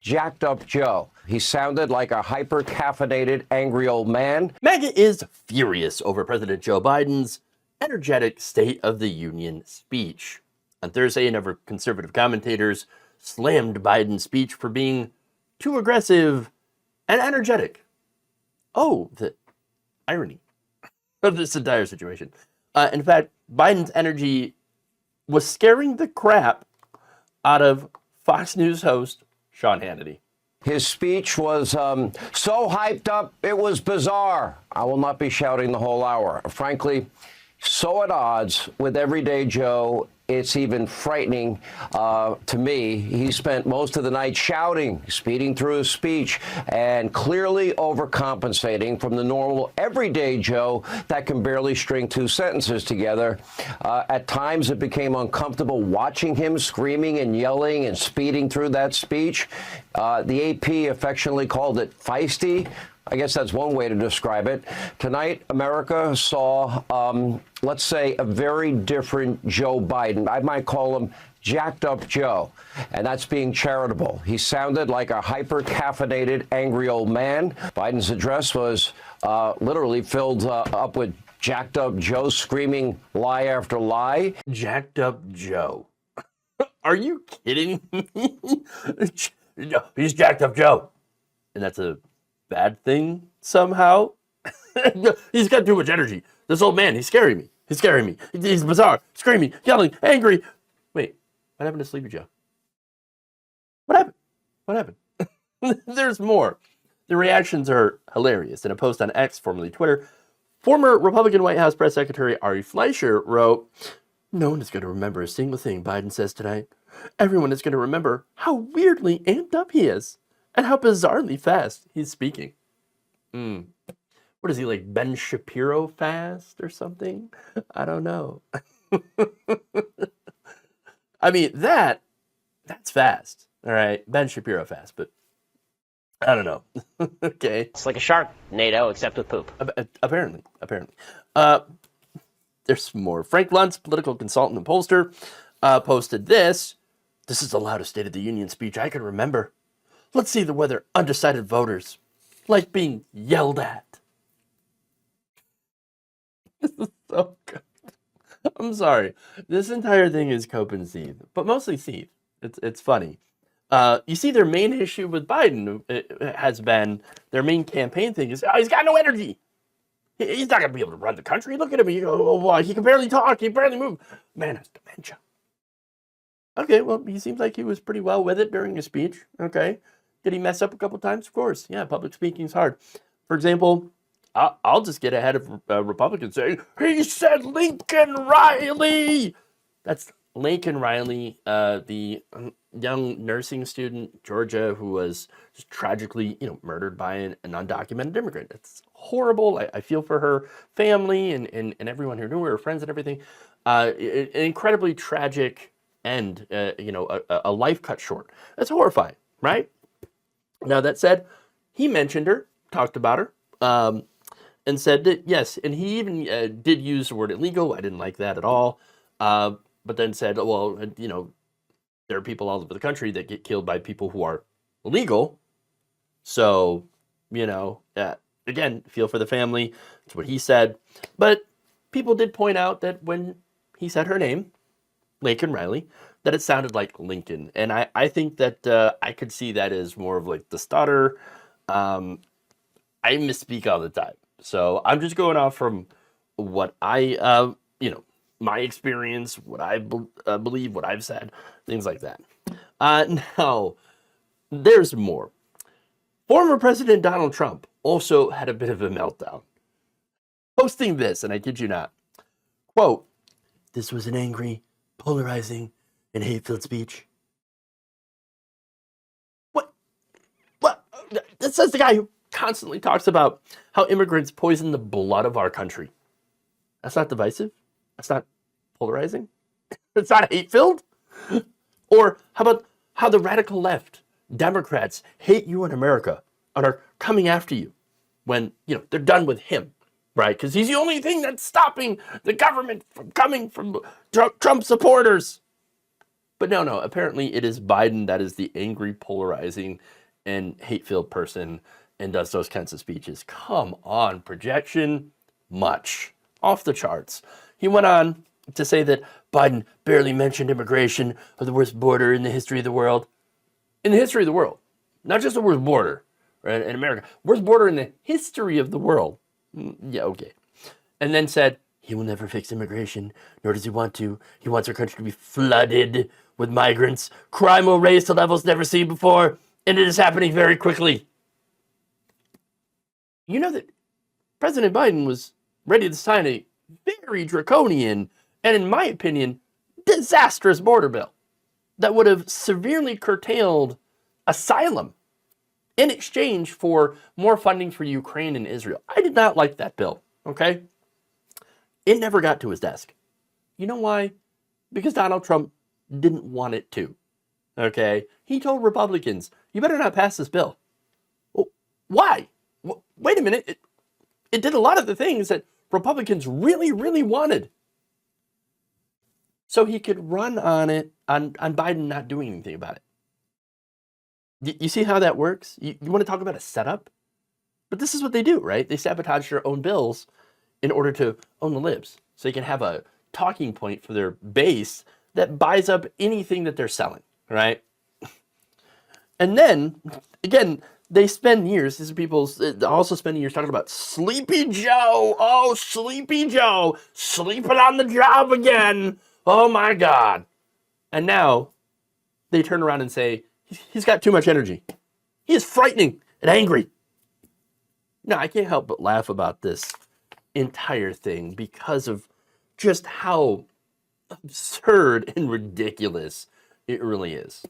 Jacked Up Joe. He sounded like a hyper-caffeinated, angry old man. MAGA is furious over President Joe Biden's energetic State of the Union speech. On Thursday, a number of conservative commentators slammed Biden's speech for being too aggressive and energetic. Oh, the irony of this entire situation. In fact, Biden's energy was scaring the crap out of Fox News host Sean Hannity. His speech was so hyped up, it was bizarre. I will not be shouting the whole hour. Frankly, so at odds with everyday Joe, it's even frightening to me. He spent most of the night shouting, speeding through his speech, and clearly overcompensating from the normal everyday Joe that can barely string two sentences together. At times, it became uncomfortable watching him screaming and yelling and speeding through that speech. The AP affectionately called it feisty. I guess that's one way to describe it. Tonight, America saw, let's say, a very different Joe Biden. I might call him Jacked Up Joe, and that's being charitable. He sounded like a hyper-caffeinated, angry old man. Biden's address was literally filled up with Jacked Up Joe screaming lie after lie. Jacked Up Joe. Are you kidding me? He's Jacked Up Joe. And that's a bad thing somehow? He's got too much energy. This old man, he's scaring me. He's scaring me. He's bizarre, screaming, yelling, angry. Wait, what happened to Sleepy Joe? What happened? What happened? There's more. The reactions are hilarious. In a post on X, formerly Twitter, former Republican White House Press Secretary Ari Fleischer wrote, "No one is going to remember a single thing Biden says tonight. Everyone is going to remember how weirdly amped up he is and how bizarrely fast he's speaking." What is he, like Ben Shapiro fast or something? I don't know. I mean, that's fast. All right, Ben Shapiro fast, but I don't know. Okay. It's like a Sharknado, except with poop. Apparently. There's more. Frank Luntz, political consultant and pollster, posted this. "This is the loudest State of the Union speech I can remember. Let's see whether undecided voters like being yelled at." This is so good. I'm sorry. This entire thing is cope and seethe, but mostly seethe. It's funny. You see, their main issue with Biden has been, their main campaign thing is, he's got no energy. He's not going to be able to run the country. Look at him. He can barely talk. He can barely move. Man has dementia. Okay, well, he seems like he was pretty well with it during his speech. Okay. Did he mess up a couple times? Of course. Yeah, public speaking is hard. For example, I'll just get ahead of Republicans saying, "He said Lincoln Riley." That's Lincoln Riley, the young nursing student, Georgia, who was just tragically, murdered by an undocumented immigrant. It's horrible. I feel for her family and everyone who knew her, friends and everything. An incredibly tragic end, a life cut short. That's horrifying, right? Now, that said, he mentioned her, talked about her, and said that, yes, and he even did use the word illegal. I didn't like that at all. But then said, well, there are people all over the country that get killed by people who are illegal. So, again, feel for the family. That's what he said. But people did point out that when he said her name, Lincoln Riley, that it sounded like Lincoln. And I think that I could see that as more of like the stutter. I misspeak all the time. So I'm just going off from what I, my experience, what I believe, what I've said, things like that. Now, there's more. Former President Donald Trump also had a bit of a meltdown, posting this, and I kid you not, quote, "This was an angry, polarizing, and hate-filled speech." What? That says the guy who constantly talks about how immigrants poison the blood of our country. That's not divisive? That's not polarizing? It's not hate-filled? Or how about how the radical left, Democrats, hate you in America and are coming after you when, they're done with him, right? Because he's the only thing that's stopping the government from coming from Trump supporters. But no, apparently it is Biden that is the angry, polarizing, and hate-filled person and does those kinds of speeches. Come on, projection, much. Off the charts. He went on to say that Biden barely mentioned immigration or the worst border in the history of the world. In the history of the world. Not just the worst border, right, in America. Worst border in the history of the world. Yeah, okay. And then said, he will never fix immigration, nor does he want to. He wants our country to be flooded with migrants. Crime will raise to levels never seen before, and it is happening very quickly. You know that President Biden was ready to sign a very draconian and, in my opinion, disastrous border bill that would have severely curtailed asylum in exchange for more funding for Ukraine and Israel. I did not like that bill, okay? It never got to his desk. You know why? Because Donald Trump didn't want it to, okay? He told Republicans, you better not pass this bill. Well, why? Wait a minute. It did a lot of the things that Republicans really, really wanted. So he could run on it, on Biden not doing anything about it. You see how that works? You want to talk about a setup? But this is what they do, right? They sabotage their own bills in order to own the libs. So they can have a talking point for their base that buys up anything that they're selling, right? And then, again, they spend years, these are people also spending years talking about Sleepy Joe. Oh, Sleepy Joe, sleeping on the job again. Oh my God. And now they turn around and say, he's got too much energy. He is frightening and angry. No, I can't help but laugh about this entire thing because of just how absurd and ridiculous it really is.